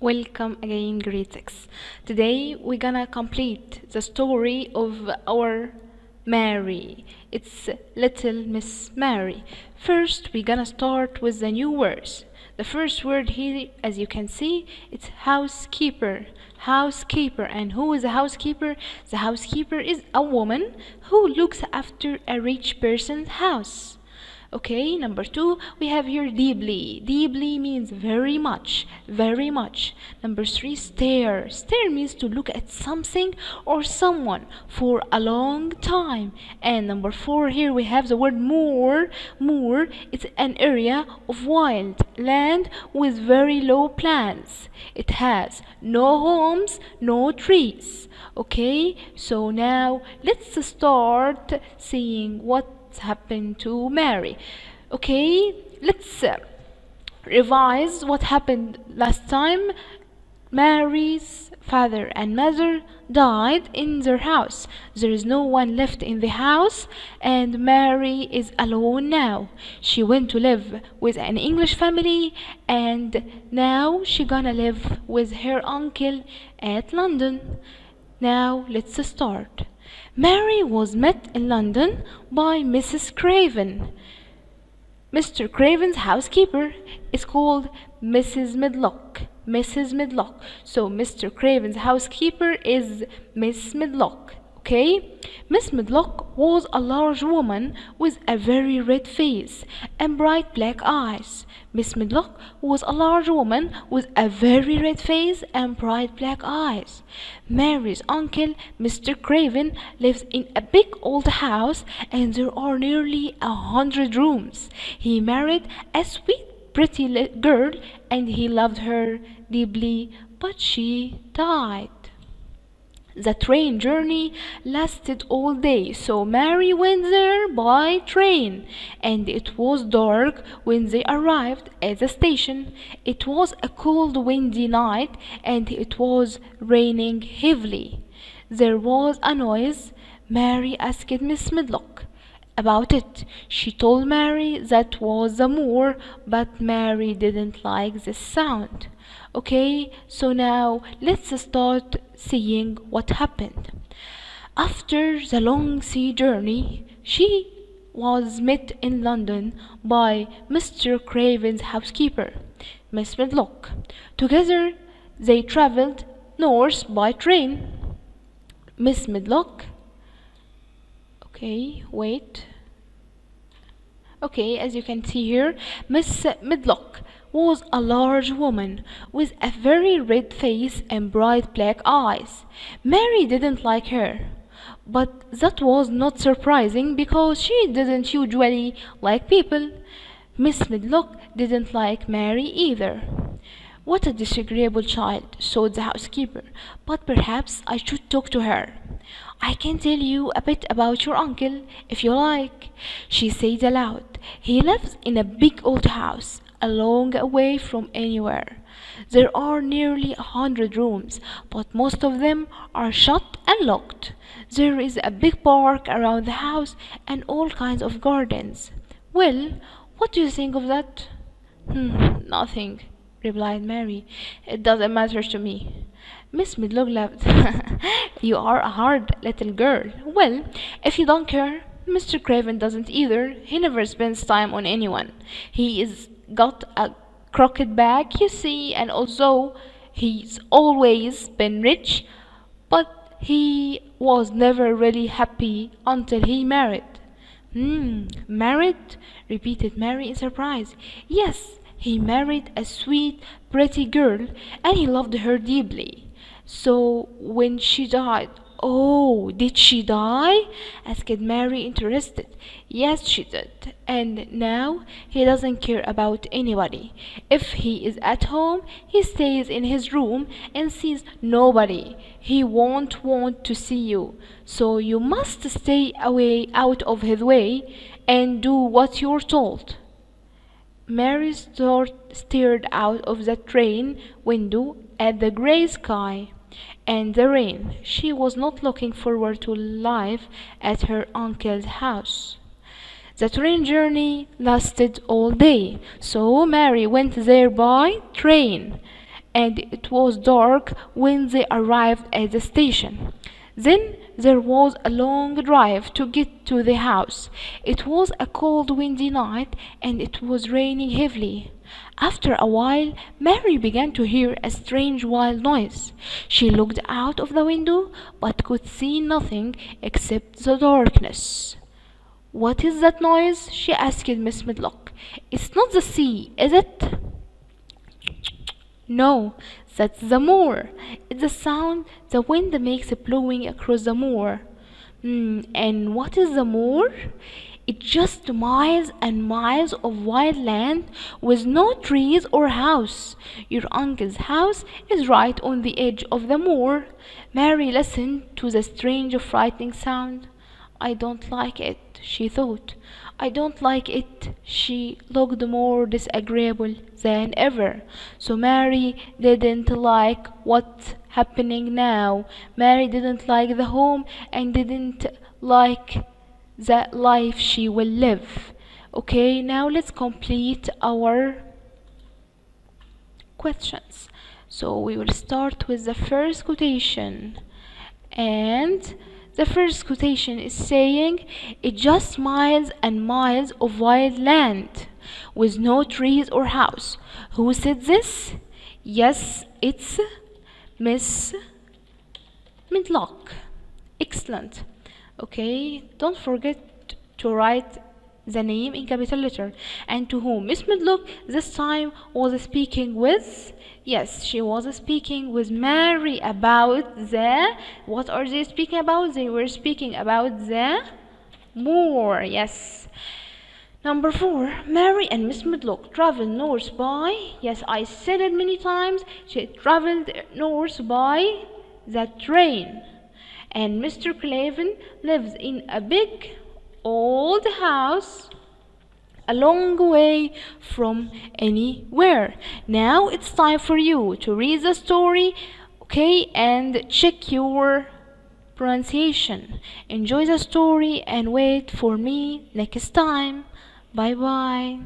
Welcome again, grade 6. Today we're gonna complete the story of our Mary. It's Little Miss Mary. First, we're gonna start with the new words. The first word here, as you can see, it's housekeeper. Housekeeper. And who is a housekeeper? The housekeeper is a woman who looks after a rich person's house. Okay, number two, we have here deeply. Deeply means very much, very much. Number three, stare. Stare means to look at something or someone for a long time. And number four, here we have the word moor. Moor, it's an area of wild land with very low plants. It has no homes, no trees. Okay, so now let's start seeing what happened to Mary. Okay, let's revise what happened last time. Mary's father and mother died in their house. There is no one left in the house, and Mary is alone now. She went to live with an English family, and now she gonna live with her uncle at London. Now let's start. Mary was met in London by Mrs. Craven. Mr. Craven's housekeeper is called Mrs. Medlock. Mrs. Medlock. So Mr. Craven's housekeeper is Miss Medlock. Okay? Miss Medlock was a large woman with a very red face and bright black eyes. Miss Medlock was a large woman with a very red face and bright black eyes. Mary's uncle, Mr. Craven, lives in a big old house, and there are nearly 100 rooms. He married a sweet, pretty girl, and he loved her deeply, but she died. The train journey lasted all day, so Mary went there by train, and it was dark when they arrived at the station. It was a cold, windy night, and it was raining heavily. There was a noise. Mary asked Miss Medlock about it. She told Mary that was the moor, but Mary didn't like this sound. Okay, so now let's start seeing what happened. After the long sea journey, she was met in London by Mr. Craven's housekeeper, Miss Medlock. Together they traveled north by train. Miss Medlock as you can see here, Miss Medlock was a large woman with a very red face and bright black eyes. Mary didn't like her, but that was not surprising because she didn't usually like people. Miss Medlock didn't like Mary either. What a disagreeable child, thought the housekeeper, but perhaps I should talk to her. I can tell you a bit about your uncle, if you like, she said aloud. He lives in a big old house, a long way from anywhere. There are nearly 100 rooms, but most of them are shut and locked. There is a big park around the house and all kinds of gardens. Well, what do you think of that? Nothing, replied Mary. It doesn't matter to me. Miss Medlock laughed. You are a hard little girl. Well, if you don't care, Mr. Craven doesn't either. He never spends time on anyone. He's got a crooked back, you see, and although he's always been rich, but he was never really happy until he married. Married? Repeated Mary in surprise. Yes, he married a sweet, pretty girl, and he loved her deeply. So when she died— Oh, did she die? Asked Mary, interested. Yes, she did. And now he doesn't care about anybody. If he is at home, he stays in his room and sees nobody. He won't want to see you. So you must stay away, out of his way, and do what you're told. Mary stared out of the train window at the gray sky and the rain. She was not looking forward to life at her uncle's house. The train journey lasted all day, so Mary went there by train. and it was dark when they arrived at the station. Then there was a long drive to get to the house. It was a cold, windy night, and it was raining heavily. After a while, Mary began to hear a strange wild noise. She looked out of the window, but could see nothing except the darkness. "What is that noise?" she asked Miss Medlock. "It's not the sea, is it?" "No, that's the moor. It's the sound the wind makes blowing across the moor." And what is the moor?" "It's just miles and miles of wild land with no trees or house. Your uncle's house is right on the edge of the moor." Mary listened to the strange, frightening sound. "I don't like it," she thought. "I don't like it." She looked more disagreeable than ever. So Mary didn't like what's happening now. Mary didn't like the home and didn't like the life she will live. Okay, now let's complete our questions. So we will start with the first quotation. And the first quotation is saying, "It's just miles and miles of wild land with no trees or house." Who said this? Yes, it's Miss Medlock. Excellent. Okay, don't forget to write the name in capital letter. And to whom? Miss Medlock this time was speaking with, yes, she was speaking with Mary about what are they speaking about? They were speaking about the moor, yes. Number 4, Mary and Miss Medlock traveled north by, yes, I said it many times, she traveled north by the train. And Mr. Clavin lives in a big old house a long way from anywhere. Now it's time for you to read the story, okay, and check your pronunciation. Enjoy the story and wait for me next time. Bye bye.